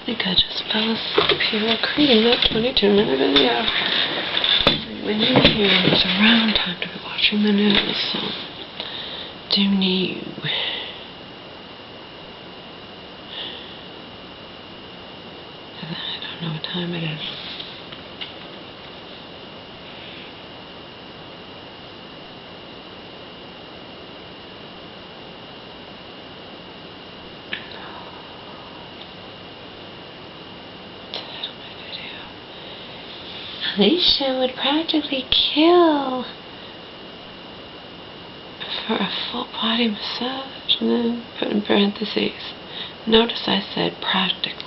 think I just fell asleep here creating that 22-minute video. When you hear it was around time to be watching the news, so do you? I don't know what time it is. Alicia would practically kill for a full body massage, and then put in parentheses. Notice I said practically.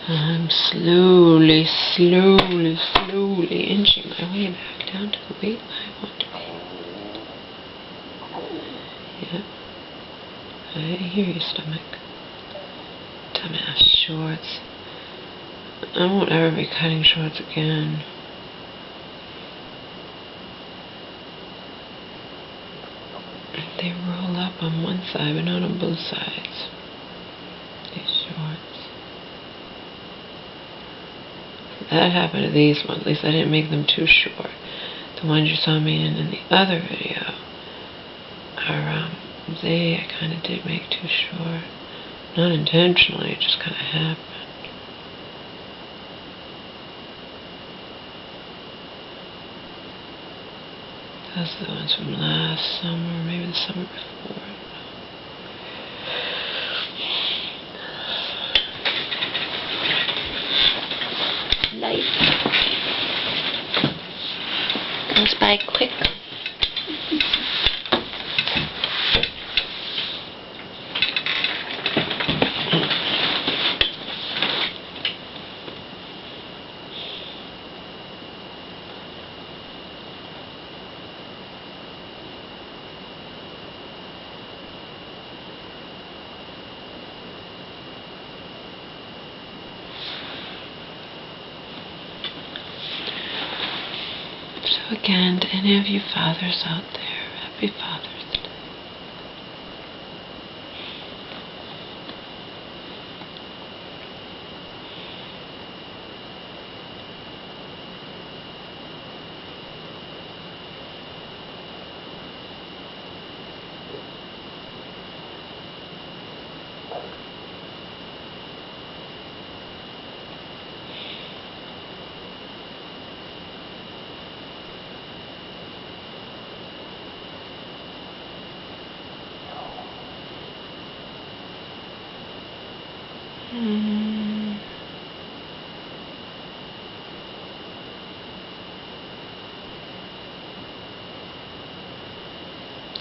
I'm slowly inching my way back down to the weight I want to be. Yeah. I hear you, stomach. Dumbass shorts. I won't ever be cutting shorts again. They roll up on one side, but not on both sides. These shorts. That happened to these ones. At least I didn't make them too short. The ones you saw me in the other video are, I kind of did make too short. Not intentionally, it just kind of happened. Those are the ones from last summer, maybe the summer before. Life goes by quick. So again, to any of you fathers out there, happy Father's Day.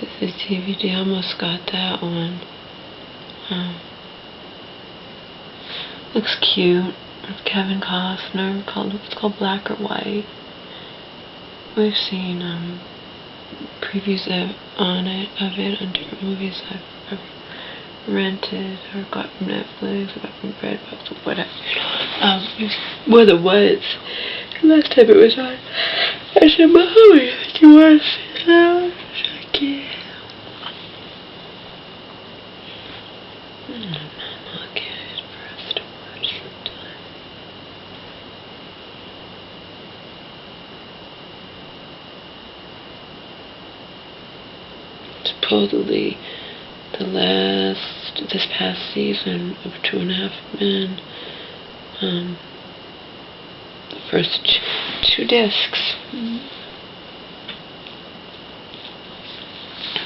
This is DVD, almost got that one. Looks cute. It's Kevin Costner. It's called Black or White. We've seen previews of it on different movies I've rented or got from Netflix or got from Redbox or whatever. What it was. Last time it was on, I said, Mommy, do you want to see that? She's like, yeah. I'll get it for us to watch sometime. Supposedly, this past season of 2.5 Men, the first two discs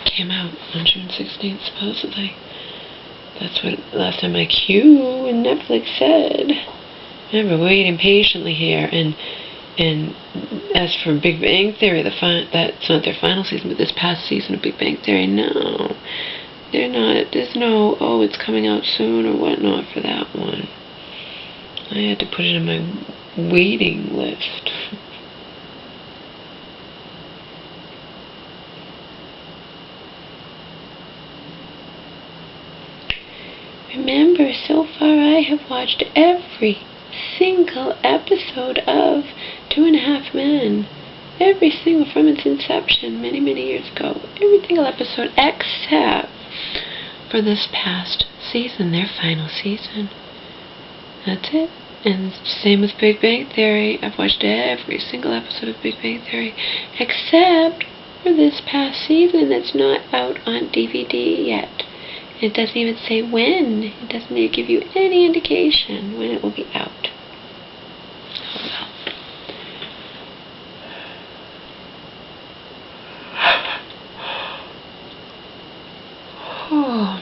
came out on June 16th, supposedly. That's what last time my Q and Netflix said. Remember, waiting patiently here, and as for Big Bang Theory, that's not their final season, but this past season of Big Bang Theory, no. They're not, there's no, oh, it's coming out soon or whatnot for that one. I had to put it in my waiting list. Remember, so far I have watched every single episode of 2.5 Men. Every single, from its inception, many, many years ago. Every single episode except for this past season, their final season. That's it. And same with Big Bang Theory. I've watched every single episode of Big Bang Theory except for this past season that's not out on DVD yet. It doesn't even say when. It doesn't even give you any indication when it will be out. Oh.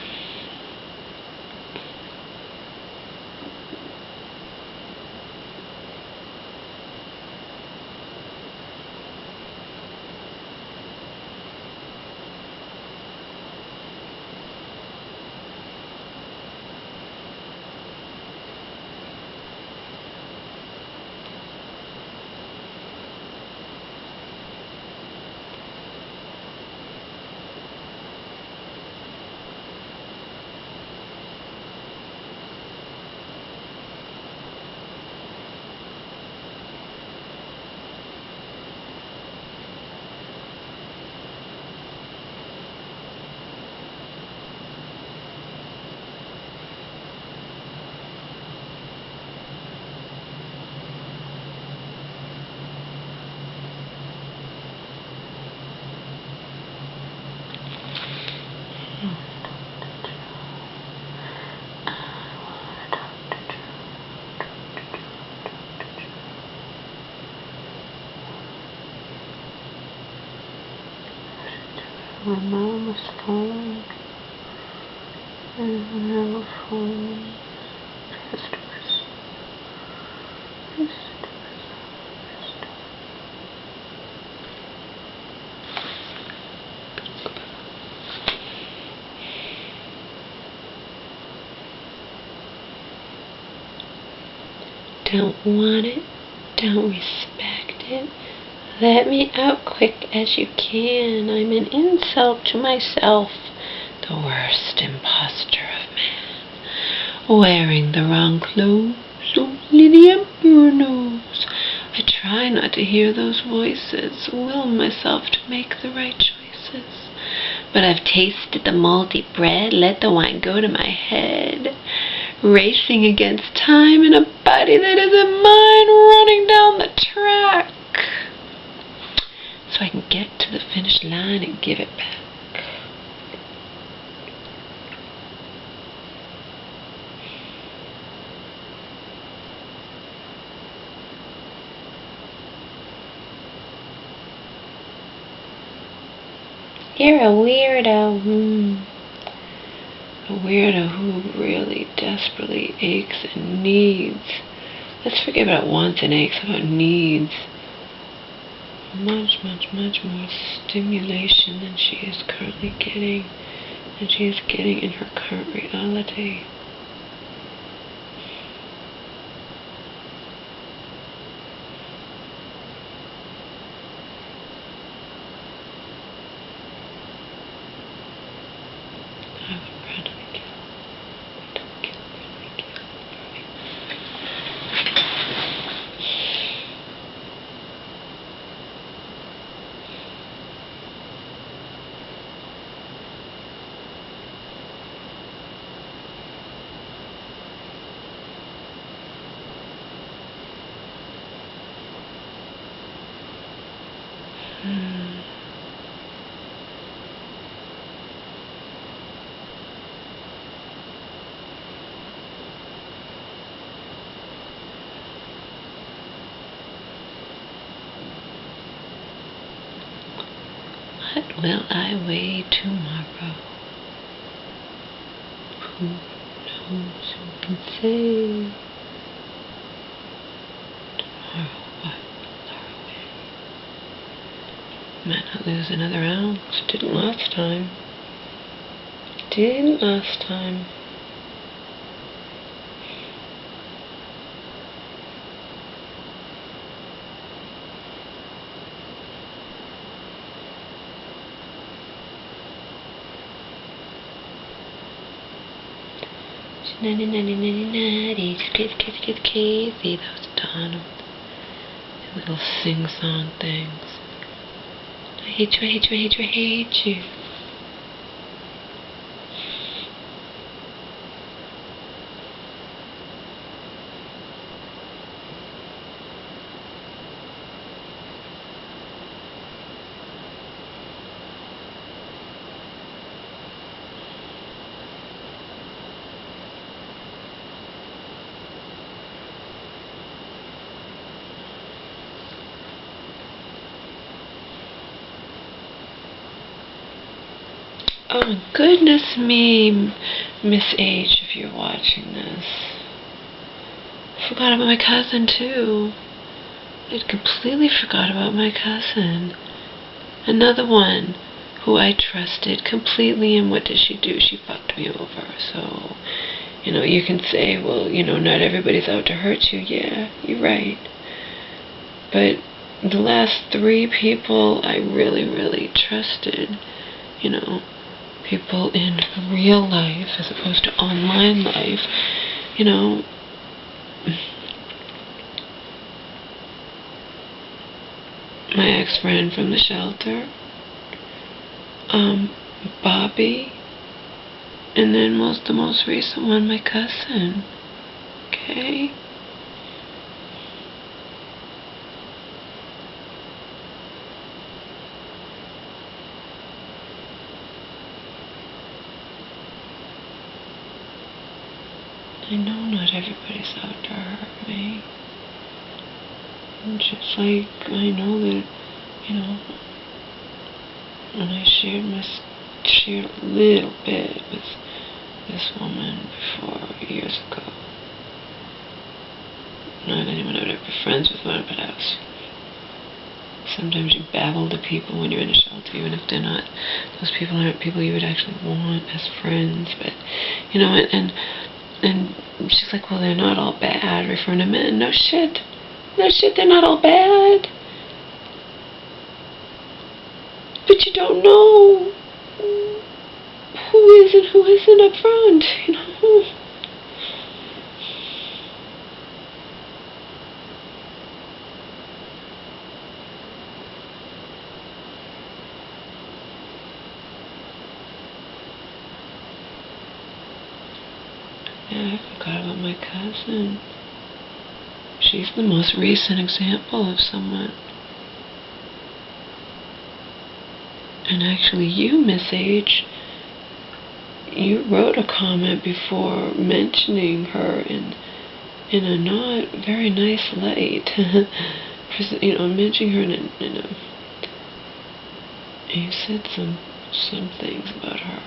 My mom's phone. Another phone. Pastors. Don't want it. Don't respect it. Let me out quick as you can. I'm an insult to myself, the worst imposter of man. Wearing the wrong clothes, only the emperor knows. I try not to hear those voices, will myself to make the right choices. But I've tasted the moldy bread, let the wine go to my head. Racing against time in a body that isn't mine, running down the track. So I can get to the finish line and give it back. You're a weirdo. A weirdo who really desperately aches and needs. Let's forget about wants and aches, about needs. Much, much, much more stimulation than she is currently getting, and she is getting in her current reality. I would randomly kill. Don't kill, randomly kill. What will I weigh tomorrow? Who knows? Who can say? Tomorrow, what will I weigh? Might not lose another ounce. Didn't last time. Didn't last time. Nutty, crazy. That was Donald. The little sing-song things. I hate you, I hate you, I hate you, I hate you. Oh, goodness me, Miss H, if you're watching this. I forgot about my cousin, too. I completely forgot about my cousin. Another one who I trusted completely, and what did she do? She fucked me over. So, you can say, well, not everybody's out to hurt you. Yeah, you're right. But the last 3 people I really, really trusted, people in real life as opposed to online life, my ex-friend from the shelter, Bobby, and then the most recent one, my cousin. Okay? I know not everybody's out to hurt me. And just like I know that, when I shared a little bit with this woman before, years ago. Not anyone I would ever be friends with one, but sometimes you babble to people when you're in a shelter, even if they're not, those people aren't people you would actually want as friends, but, and she's like, well, they're not all bad, referring to men. No shit, they're not all bad. But you don't know who is and who isn't up front, Yeah, I forgot about my cousin. She's the most recent example of someone. And actually, you, Miss H, you wrote a comment before mentioning her in a not very nice light. Mentioning her in a you said some things about her.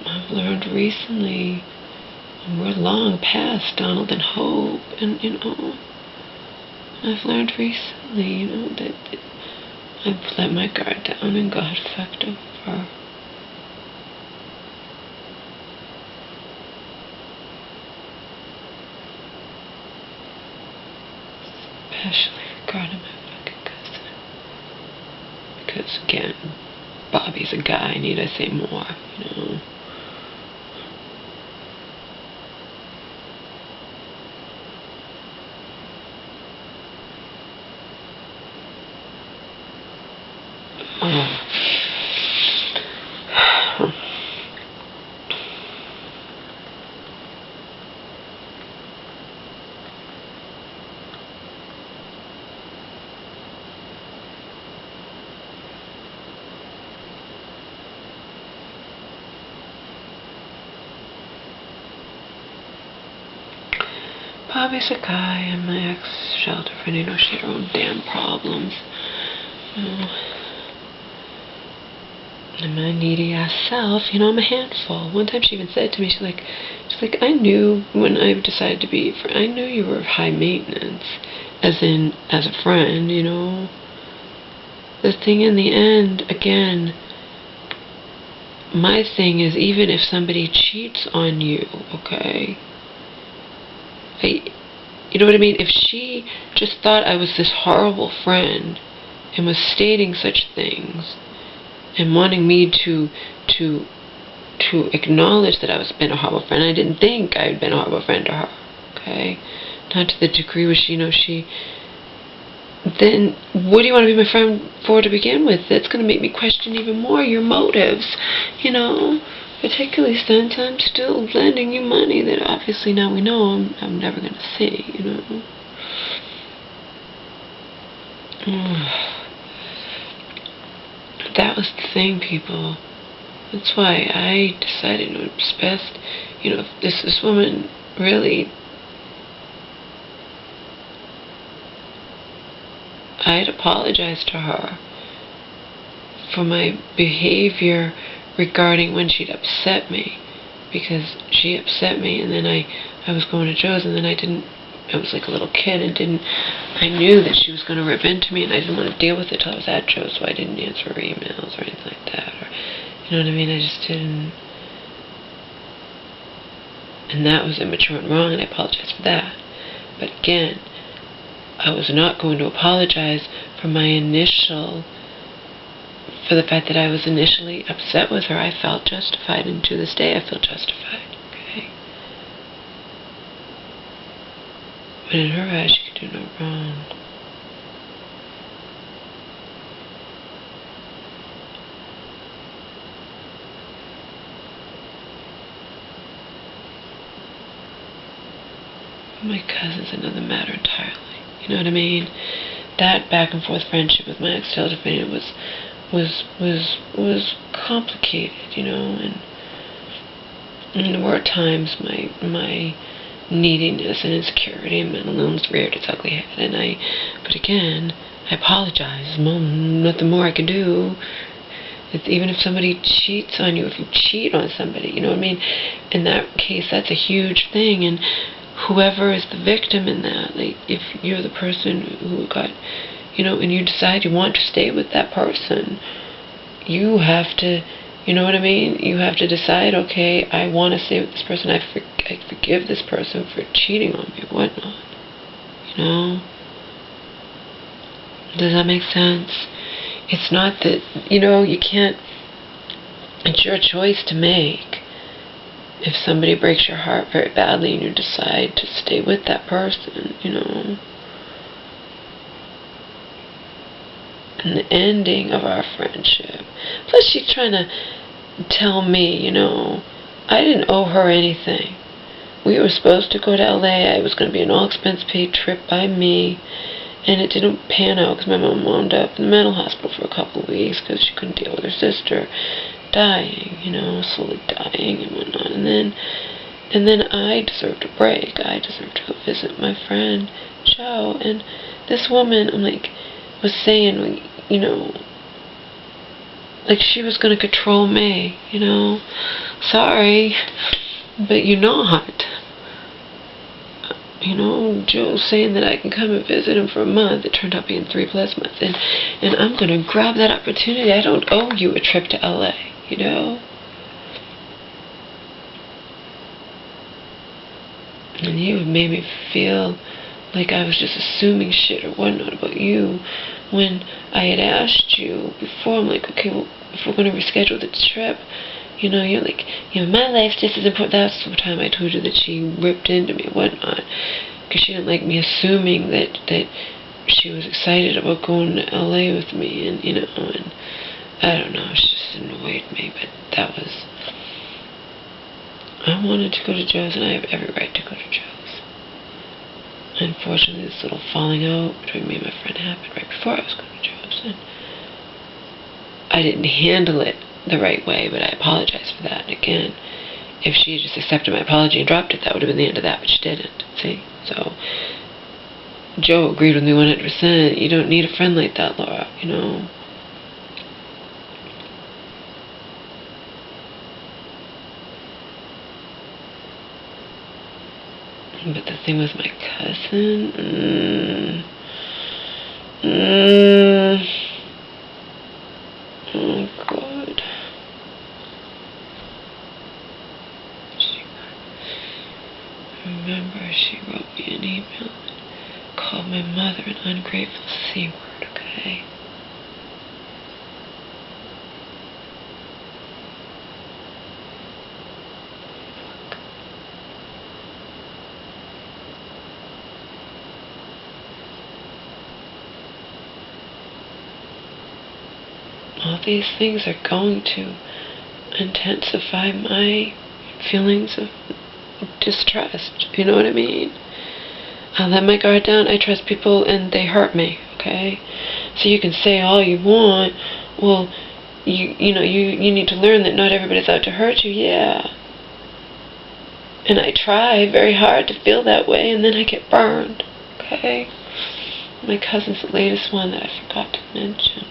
I've learned recently, we're long past Donald and Hope, and I've learned recently, that I've let my guard down and got fucked over. Especially regarding my fucking cousin. Because again, Bobby's a guy, need I say more, Bobby's a guy, and my ex-shelter friend, she had her own damn problems. And my needy ass self, you know, I'm a handful. One time she even said to me, she's like, I knew when I decided to be, I knew you were high maintenance, as a friend, you know. The thing in the end, again, my thing is, even if somebody cheats on you, okay, you know what I mean? If she just thought I was this horrible friend and was stating such things and wanting me to acknowledge that I was been a horrible friend, I didn't think I had been a horrible friend to her, okay? Not to the degree where then what do you want to be my friend for to begin with? That's going to make me question even more your motives, you know? Particularly since I'm still lending you money that obviously now we know I'm never going to see, you know? That was the thing, people. That's why I decided it was best, you know, if this woman really, I'd apologize to her for my behavior regarding when she'd upset me, because she upset me, and then I was going to Joe's, and then I was like a little kid and I knew that she was going to rip into me, and I didn't want to deal with it till I was at Joe's, so I didn't answer her emails or anything like that, or, you know what I mean, I just didn't, and that was immature and wrong, and I apologize for that. But again, I was not going to apologize for for the fact that I was initially upset with her. I felt justified, and to this day I feel justified, okay? But in her eyes, she could do no wrong. My cousin's another matter entirely. You know what I mean? That back and forth friendship with my ex-husband was complicated, you know, and there were times my neediness and insecurity and mental illness reared its ugly head, but again, I apologize. Nothing more I can do. It's even if somebody cheats on you, if you cheat on somebody, you know what I mean? In that case, that's a huge thing, and whoever is the victim in that, like, if you're the person who got, you know, and you decide you want to stay with that person, you have to, you know what I mean? You have to decide, okay, I want to stay with this person. I forgive this person for cheating on me, whatnot. You know? Does that make sense? It's not that, you know, you can't, it's your choice to make. If somebody breaks your heart very badly and you decide to stay with that person, you know. And the ending of our friendship. Plus she's trying to tell me, you know, I didn't owe her anything. We were supposed to go to LA. It was going to be an all-expense-paid trip by me. And it didn't pan out because my mom wound up in the mental hospital for a couple of weeks because she couldn't deal with her sister dying, you know, slowly dying and whatnot. And then I deserved a break. I deserved to go visit my friend Joe. And this woman, was saying, you know, like she was going to control me, you know. Sorry, but you're not. You know, Joe's saying that I can come and visit him for a month. It turned out being 3+ months. And I'm going to grab that opportunity. I don't owe you a trip to LA, you know? And you have made me feel like I was just assuming shit or whatnot about you when I had asked you before. I'm like, okay, well, if we're going to reschedule the trip, you know, you're like, you know, my life's just as important. That's the time I told you that she ripped into me and whatnot, because she didn't like me assuming that she was excited about going to LA with me, and, you know, and I don't know, it just annoyed me, but that was, I wanted to go to Joe's, and I have every right to go to Joe's. Unfortunately, this little falling out between me and my friend happened right before I was going to Joe's, and I didn't handle it the right way, but I apologize for that. And again, if she had just accepted my apology and dropped it, that would have been the end of that, but she didn't. See? So Joe agreed with me 100%. You don't need a friend like that, Laura, you know. But the thing with my cousin, oh God. Remember, she wrote me an email and called my mother an ungrateful C-word, okay? All these things are going to intensify my feelings of distrust. You know what I mean? I let my guard down. I trust people and they hurt me, okay? So you can say all you want. Well, you need to learn that not everybody's out to hurt you. Yeah. And I try very hard to feel that way, and then I get burned, okay? My cousin's the latest one that I forgot to mention.